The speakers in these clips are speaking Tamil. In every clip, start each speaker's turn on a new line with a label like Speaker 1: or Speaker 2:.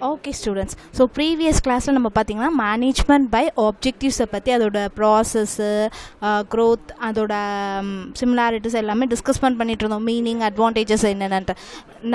Speaker 1: ஓகே ஸ்டூடெண்ட்ஸ், ஸோ ப்ரீவியஸ் கிளாஸில் நம்ம பார்த்திங்கன்னா மேனேஜ்மெண்ட் பை ஆப்ஜெக்டிவ்ஸை பற்றி அதோட ப்ராசஸ்ஸு, க்ரோத், அதோட சிமிலாரிட்டிஸ் எல்லாமே டிஸ்கஸ் பண்ணிட்டு இருந்தோம். மீனிங், அட்வான்டேஜஸ் என்னென்னட்டு.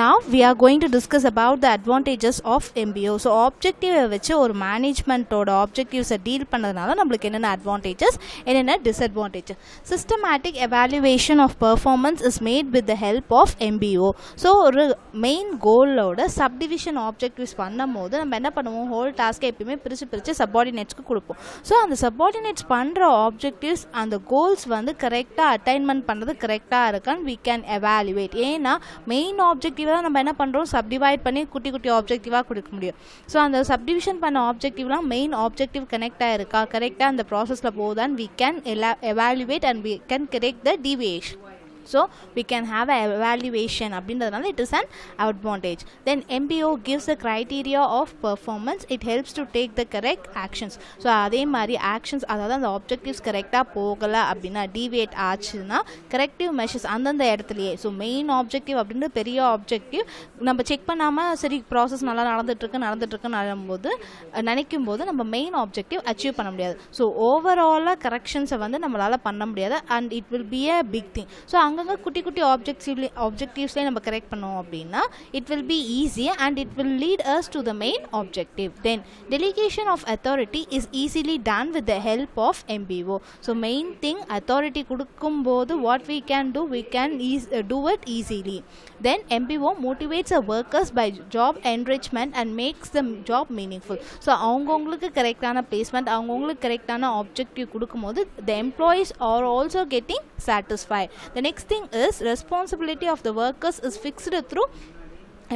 Speaker 1: Now we are going to discuss about the advantages of MBO. So ஆப்ஜெக்டிவை வச்சு ஒரு மேனேஜ்மெண்ட்டோட ஆப்ஜெக்டிவ்ஸை டீல் பண்ணதுனால நம்மளுக்கு என்னென்ன அட்வான்டேஜஸ், என்னென்ன disadvantages. Systematic evaluation of performance is made with the help of MBO. So ஒரு மெயின் கோலோட சப்டிவிஷன் ஆப்ஜெக்டிவ்ஸ் பண்ணும்போது நம்ம என்ன பண்ணுவோம், ஹோல் டாஸ்க்கை எப்பயுமே பிரித்து சப்பார்டினேட்ஸ்க்கு கொடுப்போம். ஸோ அந்த சப்பார்டினேட்ஸ் பண்ணுற ஆப்ஜெக்டிவ்ஸ், அந்த கோல்ஸ் வந்து கரெக்டாக அட்டைன்மெண்ட் பண்ணுறது கரெக்டாக இருக்கான்னு we can evaluate. ஏன்னா மெயின் ஆப்ஜெக்டிவாக நம்ம என்ன பண்ணுறோம், சப்டிவைட் பண்ணி குட்டி குட்டி ஆப்ஜெக்டிவாக கொடுக்க முடியும். ஸோ அந்த சப்டிவிஷன் பண்ண ஆப்ஜெக்டிவ்லாம் மெயின் ஆப்ஜெக்டிவ் கனெக்ட் ஆகிருக்கா, கரெக்டாக அந்த ப்ராசஸில் போகுதான்னு we can evaluate and we can correct the deviation. So we can have an evaluation அப்படின்றதுனால it is an advantage. Then MBO gives the criteria of performance. It helps to take the correct actions. So அதே மாதிரி ஆக்ஷன்ஸ், அதாவது அந்த ஆப்ஜெக்டிவ்ஸ் கரெக்டாக போகலை அப்படின்னா, டிவியேட் ஆச்சுன்னா கரெக்டிவ் மெஷர்ஸ் அந்தந்த இடத்துலையே. ஸோ மெயின் ஆப்ஜெக்டிவ் அப்படின்ற பெரிய ஆப்ஜெக்டிவ் நம்ம செக் பண்ணாமல் சரி ப்ராசஸ் நல்லா நடந்துட்டுருக்கு நினைக்கும் போது நம்ம மெயின் ஆப்ஜெக்டிவ் அச்சீவ் பண்ண முடியாது. ஸோ ஓவராலாக கரெக்ஷன்ஸை வந்து நம்மளால் பண்ண முடியாது and it will be a big thing. So அங்கங்கே குட்டி குட்டி ஆப்ஜெக்டிவ்ஸ்லேயே நம்ம கரெக்ட் பண்ணோம் அப்படின்னா it will be easy and it will lead us to the main objective. Then delegation of authority is easily done with the help of MBO. So main thing, authority கொடுக்கும்போது what we can do it easily. Then MBO motivates our workers by job enrichment and makes the job meaningful. So அவங்கவுங்களுக்கு கரெக்டான பிளேஸ்மெண்ட், அவங்கவுங்களுக்கு கரெக்டான ஆப்ஜெக்டிவ் கொடுக்கும்போது the employees are also getting satisfied. The next thing is responsibility of the workers is fixed through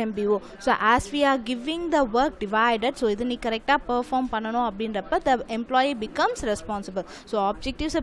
Speaker 1: MBO. So as we are giving the work divided, so இது நீ கரெக்டாக பெர்ஃபார்ம் பண்ணணும் அப்படின்றப்ப the employee becomes responsible. So ஆப்ஜெக்டிவ்ஸை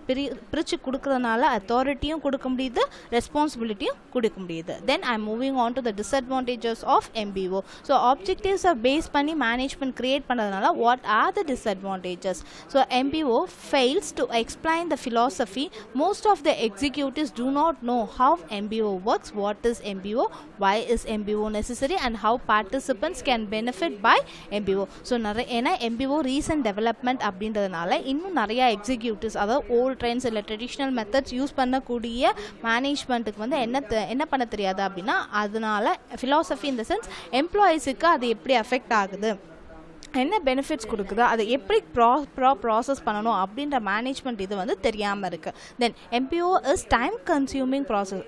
Speaker 1: பிரித்து கொடுக்கறதுனால அத்தாரிட்டியும் கொடுக்க முடியுது, ரெஸ்பான்சிபிலிட்டியும் கொடுக்க முடியுது. Then I moving on to the disadvantages of MBO. So ஆப்ஜெக்டிவ்ஸை பேஸ் பண்ணி மேனேஜ்மெண்ட் கிரியேட் பண்ணுறதுனால what are the disadvantages? So MBO fails to explain the philosophy. Most of the executives do not know how MBO works, what is MBO, why is MBO necessary and how participants can benefit by MBO. So ஏன்னா MBO ரீசன்ட் டெவலப்மெண்ட் அப்படின்றதுனால இன்னும் நிறையா எக்ஸிக்யூட்டிவ்ஸ், அதாவது ஓல்ட் ட்ரெண்ட்ஸ் இல்லை ட்ரெடிஷ்னல் மெத்தட்ஸ் யூஸ் பண்ணக்கூடிய மேனேஜ்மெண்ட்டுக்கு வந்து என்ன பண்ண தெரியாது அப்படின்னா, அதனால ஃபிலாசபி இன் த சென்ஸ் எம்ப்ளாயீஸுக்கு அது எப்படி அஃபெக்ட் ஆகுது, என்ன பெனிஃபிட்ஸ் கொடுக்குது, அதை எப்படி ப்ராசஸ் பண்ணணும் அப்படின்ற மேனேஜ்மெண்ட் இது வந்து தெரியாமல் இருக்குது. தென் MBO is time consuming process.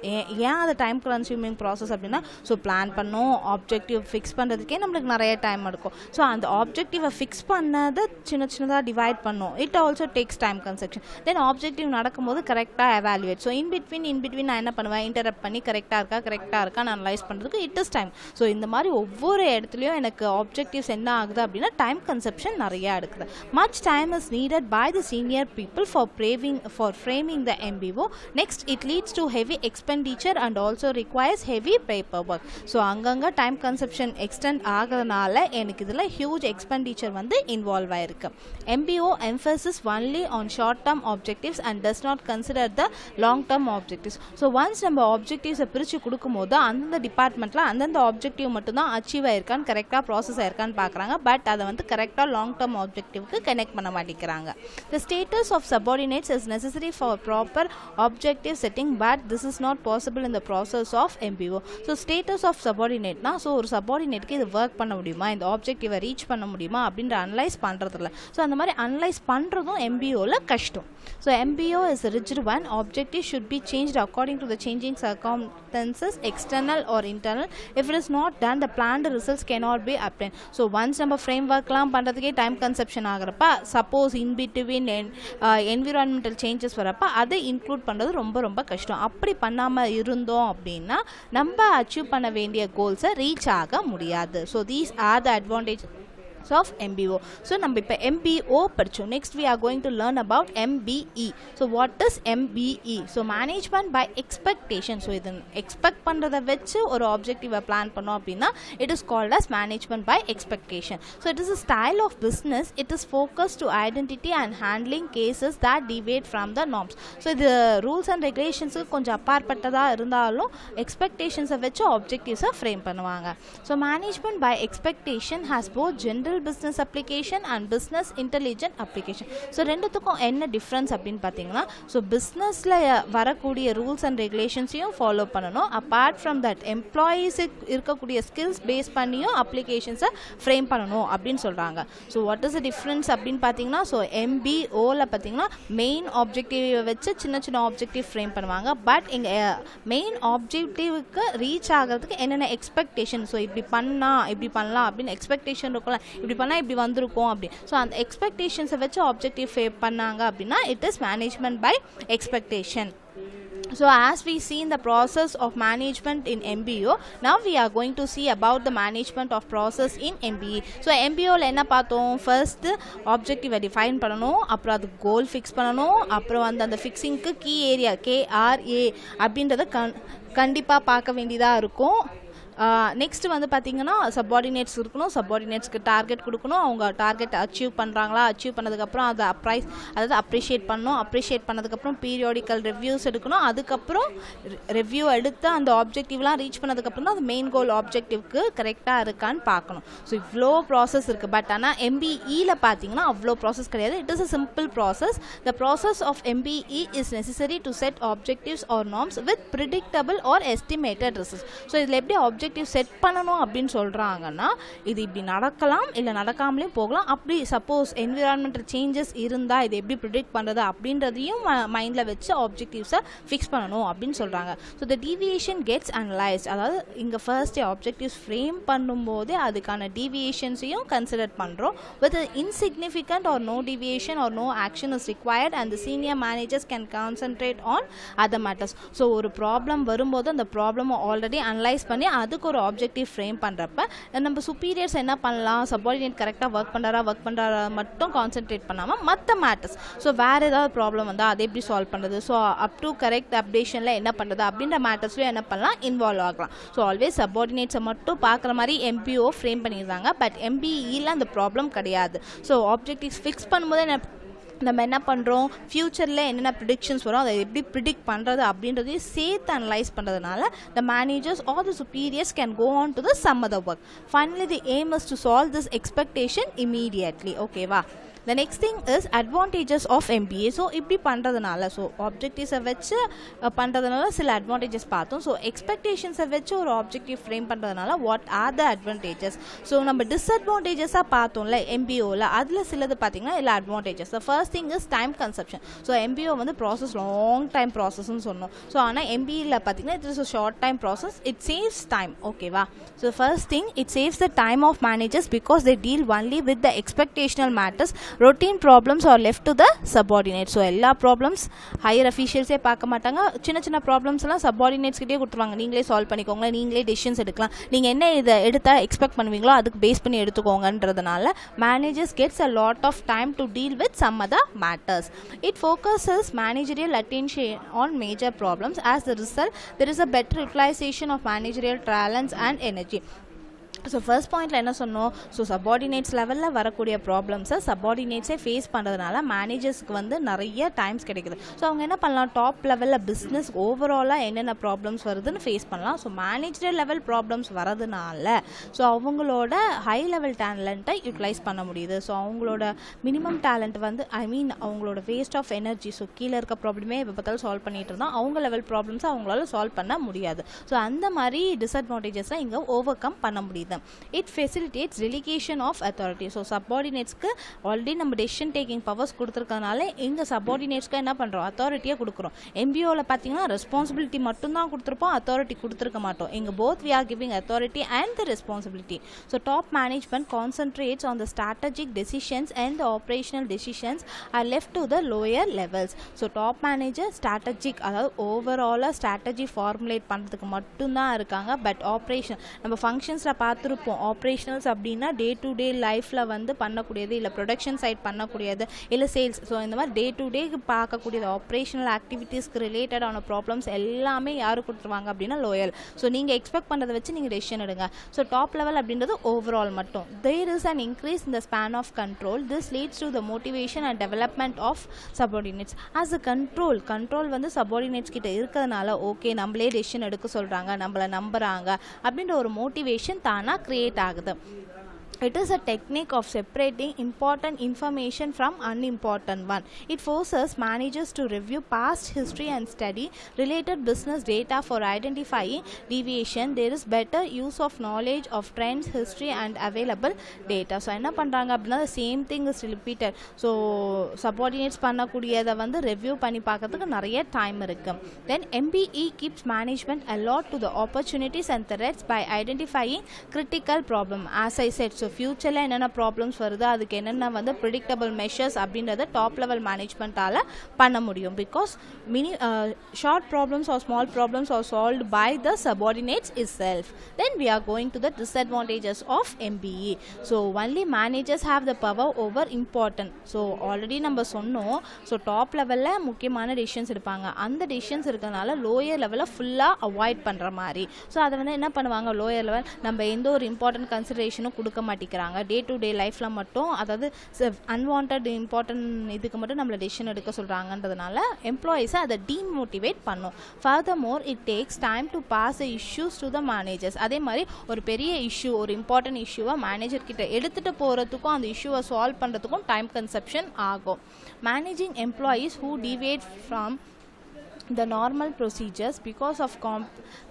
Speaker 1: ஏன் அது டைம் கன்சியூமிங் ப்ராசஸ் அப்படின்னா, ஸோ பிளான் பண்ணோம், ஆப்ஜெக்டிவ் ஃபிக்ஸ் பண்ணுறதுக்கே நம்மளுக்கு நிறைய டைம் எடுக்கும். ஸோ அந்த ஆப்ஜெக்டிவை ஃபிக்ஸ் பண்ணதை சின்னதாக டிவைட் பண்ணோம், it also takes time conception. Then objective நடக்கும்போது கரெக்டாக எவாலுவேட். ஸோ இன்பிட்வீன் நான் என்ன பண்ணுவேன், இன்டரப்ட் பண்ணி கரெக்டாக இருக்கான்னு அனலைஸ் பண்ணுறதுக்கு இட் இஸ் டைம். ஸோ இந்த மாதிரி ஒவ்வொரு இடத்துலையும் எனக்கு ஆப்ஜெக்டிவ்ஸ் என்ன ஆகுது அப்படின்னா time consumption நிறைய எடுக்குது. Much time is needed by the senior people for framing the MBO. Next, it leads to heavy expenditure and also requires heavy paperwork. So அங்கங்க time consumption extend ஆகிறதுனால எனக்கு இதில் huge expenditure வந்து இன்வால்வ் ஆயிருக்கு. MBO emphasis only on short term objectives and does not consider the long term objectives. So once நம்ம ஆப்ஜெக்டிவ்ஸை பிரித்து கொடுக்கும்போது அந்தந்த டிபார்ட்மெண்ட்டில் அந்தந்த ஆப்ஜெக்டிவ் மட்டும்தான் அச்சீவ் ஆயிருக்கான்னு, கரெக்டாக ப்ராசஸ் ஆயிருக்கான்னு பார்க்குறாங்க. பட் அதை வந்து கரெக்டாக லாங் டேர்ம் ஆப்ஜெக்டிவ்க்கு கனெக்ட் பண்ண மாட்டேங்கிறாங்க. The status of subordinates is necessary for proper objective setting, but this is not possible in the process of MBO. So status of subordinateனா, ஸோ ஒரு சப்பார்டினேட்டுக்கு இது ஒர்க் பண்ண முடியுமா, இந்த ஆப்ஜெக்டிவை ரீச் பண்ண முடியுமா அப்படின்ற அனலைஸ் பண்ணுறதில்ல. ஸோ அந்த மாதிரி அனலைஸ் பண்ணுறதும் MBOவில் கஷ்டம். So MBO is a rigid one. Objective should be changed according to the changing circumstances, external or internal. If it is not done, the planned results cannot be obtained. So once நம்ம ஃப்ரேம்ஒர்க்லாம் பண்ணுறதுக்கே டைம் கன்சப்ஷன் ஆகிறப்ப, சப்போஸ் இன்பிட்வீன் என்விரான்மெண்டல் சேஞ்சஸ் வரப்போ அதை இன்க்ளூட் பண்ணுறது ரொம்ப கஷ்டம். அப்படி பண்ணாமல் இருந்தோம் அப்படின்னா நம்ம அச்சீவ் பண்ண வேண்டிய கோல்ஸை ரீச் ஆக முடியாது. So these are the advantage of MBO. So நம்ம இப்ப MBO படிச்சோம். Next we are going to learn about MBE. So what is MBE? So management by expectation. So இது expect பண்றத வெச்சு ஒரு objective plan பண்ணோம் அப்படினா it is called as management by expectation. So it is a style of business. It is focused to identity and handling cases that deviate from the norms. So இது rules and regulations கொஞ்சம் அப்பாற்பட்டதா இருந்தாலும் expectations வெச்சு objectives frame பண்ணுவாங்க. So management by expectation has both general business application and business intelligent application. So ரெண்டுத்துக்கும் என்ன டிஃபரன்ஸ் அப்படின்னு பார்த்தீங்கன்னா ஸோ பிஸ்னஸில் வரக்கூடிய ரூல்ஸ் அண்ட் ரெகுலேஷன்ஸையும் ஃபாலோ பண்ணணும். அப்பார்ட் ஃப்ரம் தட் எம்ப்ளாயீஸுக்கு இருக்கக்கூடிய ஸ்கில்ஸ் பேஸ் பண்ணியும் அப்ளிகேஷன்ஸை ஃப்ரேம் பண்ணணும் அப்படின்னு சொல்கிறாங்க. So what is the difference அப்படின்னு பார்த்தீங்கன்னா ஸோ MBOவில் பார்த்தீங்கன்னா மெயின் ஆப்ஜெக்டிவை வச்சு சின்ன சின்ன ஆப்ஜெக்டிவ் ஃப்ரேம் பண்ணுவாங்க. பட் இங்கே மெயின் ஆப்ஜெக்டிவ்க்கு ரீச் ஆகிறதுக்கு என்னென்ன எக்ஸ்பெக்டேஷன் ஸோ இப்படி பண்ணலாம் அப்படின்னு எக்ஸ்பெக்டேஷன் இருக்கலாம், இப்படி பண்ணால் இப்படி வந்திருக்கும் அப்படி. ஸோ அந்த எக்ஸ்பெக்டேஷன்ஸை வச்சு ஆப்ஜெக்டிவ் ஃபேம் பண்ணாங்க அப்படின்னா it is management by expectation. So as we see in the process of management in MBO, now we are going to see about the management of process in MBE. So MBOல என்ன பார்த்தோம், ஃபர்ஸ்ட் ஆப்ஜெக்டிவை டிஃபைன் பண்ணணும், அப்புறம் அது கோல் ஃபிக்ஸ் பண்ணணும், அப்புறம் அந்த ஃபிக்ஸிங்க்கு கீ ஏரியா KRA அப்படின்றத கண்டிப்பாக பார்க்க வேண்டியதாக இருக்கும். நெக்ஸ்ட் வந்து பார்த்தீங்கன்னா சப்பார்டினேட்ஸ் இருக்கணும், சப்பார்டினேட்ஸ்க்கு டார்கெட் கொடுக்கணும், அவங்க டார்கெட் அச்சீவ் பண்ணுறாங்களா, அச்சீவ் பண்ணதுக்கப்புறம் அதை அப்ரிஷியேட் பண்ணணும், அப்ரிஷியேட் பண்ணதுக்கப்புறம் பீரியாடிக்கல் ரிவ்யூஸ் எடுக்கணும், அதுக்கப்புறம் ரிவ்யூ எடுத்து அந்த ஆப்ஜெக்டிவ்லாம் ரீச் பண்ணதுக்கப்புறம் தான் அது மெயின் கோல் ஆப்ஜெக்டிவ்க்கு கரெக்டாக இருக்கான்னு பார்க்கணும். ஸோ இவ்வளோ ப்ராசஸ் இருக்குது. பட் ஆனால் MBEயில் பார்த்தீங்கன்னா அவ்வளோ ப்ராசஸ் கிடையாது. It is a simple process. The process of MBE is necessary to set objectives or norms with predictable or estimated results. So இதில் எப்படி ஆப்ஜெக்டிவ் செட் பண்ணணும் அப்படின்னு சொல்றாங்கன்னா இது இப்படி நடக்கலாம் இல்லை நடக்காமலே போகலாம். அப்படி சப்போஸ் என்விரான்மெண்டல் சேஞ்சஸ் இருந்தால் இது எப்படி ப்ரிடிக்ட் பண்ணுறது அப்படின்றதையும் மைண்டில் வச்சு ஆப்ஜெக்டிவ்ஸை ஃபிக்ஸ் பண்ணணும் அப்படின்னு சொல்கிறாங்க. So the deviation gets analysed. அதாவது இங்கே ஃபர்ஸ்ட் ஆப்ஜெக்டிவ்ஸ் ஃப்ரேம் பண்ணும்போது அதுக்கான டீவியேஷன்ஸையும் கன்சிடர் பண்ணுறோம். With insignificant or no deviation or no action is required and the senior managers can concentrate on other matters. So ஒரு ப்ராப்ளம் வரும்போது அந்த ப்ராப்ளமை ஆல்ரெடி அனலைஸ் பண்ணி அதுக்கு ஒரு ஆப்ஜெக்டிவ் ஃப்ரேம் பண்ணுறப்ப நம்ம சுப்பீரியர்ஸ் என்ன பண்ணலாம், சப்பார்டினேட் கரெக்டாக ஒர்க் பண்ணுறாரா மட்டும் கான்சென்ட்ரேட் பண்ணாமல் மற்ற மேட்டர்ஸ் ஸோ வேறு ஏதாவது ப்ராப்ளம் வந்தால் அதை எப்படி சால்வ் பண்ணுறது, ஸோ அப் டு கரெக்ட் அப்டேஷனில் என்ன பண்ணுறது அப்படின்ற மேட்டர்ஸ்லையும் என்ன பண்ணலாம், இன்வால்வ் ஆகலாம். ஸோ ஆல்வேஸ் சப்பார்டினேட்ஸை மட்டும் பார்க்குற மாதிரி MBO ஃப்ரேம் பண்ணியிருந்தாங்க. பட் MBEயில் அந்த ப்ராப்ளம் கிடையாது. ஸோ ஆப்ஜெக்டிவ்ஸ் ஃபிக்ஸ் பண்ணும்போது நம்ம என்ன பண்ணுறோம், ஃப்யூச்சரில் என்னென்ன ப்ரிடிக்ஷன்ஸ் வரும் அதை எப்படி ப்ரிடிக்ட் பண்ணுறது அப்படின்றதையும் சேர்த்து அனலைஸ் பண்ணுறதுனால the managers or the superiors can go on to the some other work. Finally the aim is to solve this expectation immediately. Okay va. The next thing is advantages of MBA. So இப்படி பண்ணுறதுனால ஸோ ஆப்ஜெக்டிவ்ஸை வச்சு பண்ணுறதுனால சில அட்வான்டேஜஸ் பார்த்தோம். ஸோ எக்ஸ்பெக்டேஷன்ஸை வச்சு ஒரு ஆப்ஜெக்டிவ் ஃப்ரேம் பண்ணுறதுனால what are the advantages. So நம்ம டிஸ்அட்வான்டேஜஸாக பார்த்தோம்ல MBOவில், அதில் சிலது பார்த்தீங்கன்னா இல்லை advantages. The first thing is time consumption. So MBO வந்து ப்ராசஸ் லாங் டைம் ப்ராசஸ்ன்னு சொன்னோம். ஸோ ஆனால் MBEயில் பார்த்தீங்கன்னா it is a short time process. It saves time. ஓகேவா. So first thing it saves the time of managers because they deal only with the expectational matters. routine problems are left to the subordinates. So எல்லா ப்ராப்ளம்ஸ் ஹையர் அஃபீஷியல்ஸே பார்க்க மாட்டாங்க. சின்ன சின்ன ப்ராப்ளம்ஸ் எல்லாம் சப்பார்டினேட்ஸ் கிட்டே கொடுத்துருவாங்க. நீங்களே சால்வ் பண்ணிக்கோங்க, நீங்களே டெசிஷன்ஸ் எடுக்கலாம், நீங்கள் என்ன இதை எடுத்தால் எக்ஸ்பெக்ட் பண்ணுவீங்களோ அதுக்கு பேஸ் பண்ணி எடுத்துக்கோங்கன்றதுனால managers gets a lot of time to deal with some other matters. It focuses managerial attention on major problems. As the result there is a better utilization of managerial talents and energy. So first பாயிண்டில் என்ன சொன்னோம், ஸோ சப்பார்டினேட்ஸ் லெவலில் வரக்கூடிய ப்ராப்ளம்ஸை சப்பார்டினேட்ஸே ஃபேஸ் பண்ணுறதுனால மேனேஜர்ஸ்க்கு வந்து நிறைய டைம்ஸ் கிடைக்குது. ஸோ அவங்க என்ன பண்ணலாம், டாப் லெவலில் பிஸ்னஸ் ஓவராலாக என்னென்ன ப்ராப்ளம்ஸ் வருதுன்னு ஃபேஸ் பண்ணலாம். ஸோ மேனேஜரியல் லெவல் ப்ராப்ளம்ஸ் வரதுனால ஸோ அவங்களோட ஹை லெவல் டேலண்ட்டை யூட்டிலைஸ் பண்ண முடியுது. ஸோ அவங்களோட மினிமம் டேலண்ட் வந்து அவங்களோட வேஸ்ட் ஆஃப் எனர்ஜி, ஸோ கீழே இருக்க ப்ராப்ளமே இப்போ பார்த்தாலும் சால்வ் பண்ணிட்டு இருந்தால் அவங்க லெவல் ப்ராப்ளம்ஸை அவங்களால சால்வ் பண்ண முடியாது. ஸோ அந்த மாதிரி டிஸ்அட்வான்டேஜஸ்லாம் இங்கே ஓவர் கம் பண்ண முடியுது. It facilitates delegation of authority. So சப்பார்டினேட்ஸ்க்கு ஆல்ரெடி நம்ம டெசிஷன் டேக்கிங் பவர்ஸ் கொடுத்துருக்கனால இங்கே சப்பார்டினேட்ஸ்க்கு என்ன பண்ணுறோம், அத்தாரிட்டியாக கொடுக்குறோம். MBOவில் பார்த்தீங்கன்னா ரெஸ்பான்சிபிலிட்டி மட்டும்தான் கொடுத்துருப்போம், அத்தாரிட்டி கொடுத்துருக்க மாட்டோம். இங்கே both we are giving authority and the responsibility. So top management concentrates on the strategic decisions and the operational decisions are left to the lower levels. So top manager strategic, அதாவது ஓவராலாக ஸ்ட்ராட்டஜி ஃபார்முலேட் பண்ணுறதுக்கு மட்டும்தான் இருக்காங்க. பட் ஆப்ரேஷன் நம்ம ஃபங்க்ஷன்ஸில் பார்த்து பார்த்துருப்போம். ஆப்ரேஷனல்ஸ் அப்படின்னா டே டு டே லைஃப்பில் வந்து பண்ணக்கூடியது, இல்லை ப்ரொடக்ஷன் சைட் பண்ணக்கூடியது, இல்லை சேல்ஸ். ஸோ இந்த மாதிரி டே டு டே பார்க்கக்கூடியது ஆப்ரேஷனல் ஆக்டிவிட்டீஸ்க்கு ரிலேட்டடான ப்ராப்ளம்ஸ் எல்லாமே யார் கொடுத்துருவாங்க அப்படின்னா லோயர். ஸோ நீங்கள் எக்ஸ்பெக்ட் பண்ணுறதை வச்சு நீங்கள் டெசிஷன் எடுங்க. ஸோ டாப் லெவல் அப்படின்றது ஓவரால் மட்டும். There is an increase in the span of control. This leads to the motivation and development of subordinates. As a control வந்து சபார்டினேட்ஸ் கிட்ட இருக்கிறதுனால ஓகே நம்மளே டெசிஷன் எடுக்க சொல்கிறாங்க, நம்மளை நம்புகிறாங்க அப்படின்ற ஒரு மோட்டிவேஷன் தானாக க்ரியேட் ஆகுது. It is a technique of separating important information from unimportant one. It forces managers to review past history and study related business data for identifying deviation. There is better use of knowledge of trends, history and available data. So என்ன பண்றாங்க அப்படின்னா the same thing is repeated. So subordinates பண்ணக்கூடியதை வந்து review பண்ணி பார்க்கிறதுக்கு நிறைய டைம் இருக்கு. Then MBE keeps management alert to the opportunities and threats by identifying critical problem. As I said, so ஃப்யூச்சரில் என்னென்ன ப்ராப்ளம்ஸ் வருது, அதுக்கு என்னென்ன வந்து ப்ரிடிக்டபிள் மெஷர்ஸ் அப்படின்றத டாப் லெவல் மேனேஜ்மெண்ட்டால் பண்ண முடியும். Because short problems or small problems are solved by the subordinates is self. Then we are going to the disadvantages of MBE. So only managers have the power over important. So already நம்ம சொன்னோம், ஸோ டாப் லெவலில் முக்கியமான டெசிஷன்ஸ் எடுப்பாங்க. அந்த டெசிஷன்ஸ் இருக்கிறதுனால லோயர் லெவலில் ஃபுல்லாக அவாய்ட் பண்ணுற மாதிரி. ஸோ அதை வந்து என்ன பண்ணுவாங்க, லோயர் லெவல் நம்ம எந்த ஒரு இம்பார்ட்டன்ட் கன்சிடரேஷனும் கொடுக்க மாட்டேங்கிறாங்க. டே டு டே லைஃப்பில் மட்டும், அதாவது அன்வான்ட் இம்பார்ட்டன்ட் இதுக்கு மட்டும் நம்மளை டெசிஷன் எடுக்க சொல்கிறாங்கன்றதுனால எம்ப்ளாயீஸை அதை டீமோட்டிவேட் பண்ணும். Furthermore it takes time to pass the issues to the managers. அதே மாதிரி ஒரு பெரிய இஷ்யூ, ஒரு இம்பார்ட்டன்ட் இஷ்யூவை மேனேஜர் கிட்ட எடுத்துகிட்டு போகிறதுக்கும் அந்த இஷ்யூவை சால்வ் பண்ணுறதுக்கும் டைம் கன்சப்ஷன் ஆகும். Managing employees who deviate from the normal procedures because of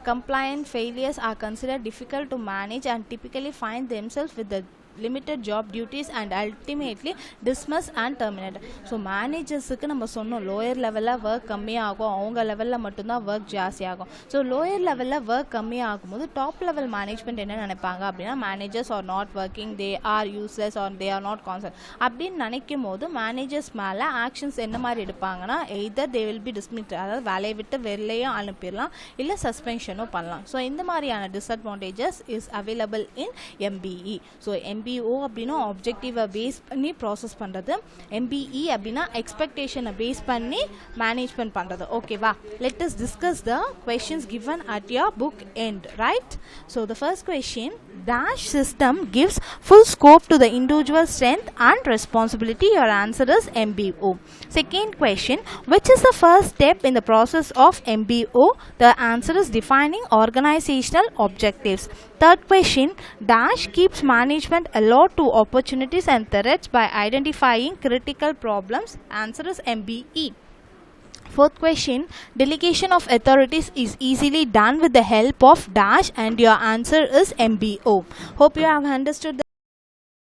Speaker 1: compliance failures are considered difficult to manage and typically find themselves with the limited job duties and ultimately dismiss and terminate. So மேனேஜர்ஸுக்கு நம்ம சொன்னோம் லோயர் லெவலில் ஒர்க் கம்மியாகும், அவங்க லெவலில் மட்டும்தான் ஒர்க் ஜாஸ்தியாகும். ஸோ லோயர் லெவலில் ஒர்க் கம்மியாகும்போது டாப் லெவல் மேனேஜ்மெண்ட் என்ன நினைப்பாங்க அப்படின்னா managers are not working, they are useless or they are not concerned அப்படின்னு நினைக்கும் போது மேனேஜர்ஸ் மேலே ஆக்ஷன்ஸ் என்ன மாதிரி எடுப்பாங்கன்னா either they will be dismissed, அதாவது வேலையை விட்டு வெளிலையும் அனுப்பிடலாம், இல்லை சஸ்பென்ஷனும் பண்ணலாம். ஸோ இந்த மாதிரியான disadvantages is available in MBE. So MBO அப்படின்னா ஆப்ஜெக்டிவை பேஸ் பண்ணி ப்ராசஸ் பண்ணுறது, MBE அப்படின்னா எக்ஸ்பெக்டேஷனை பேஸ் பண்ணி மேனேஜ்மெண்ட் பண்ணுறது. ஓகேவா? Let us discuss the questions given at your book end, right? So the first question, dash system gives full scope to the individual strength and responsibility. Your answer is MBO. Second question, which is the first step in the process of MBO? The answer is defining organizational objectives. Third question, dash keeps management alert to opportunities and threats by identifying critical problems. Answer is MBE. Fourth question, delegation of authorities is easily done with the help of dash and your answer is MBO. Hope you have understood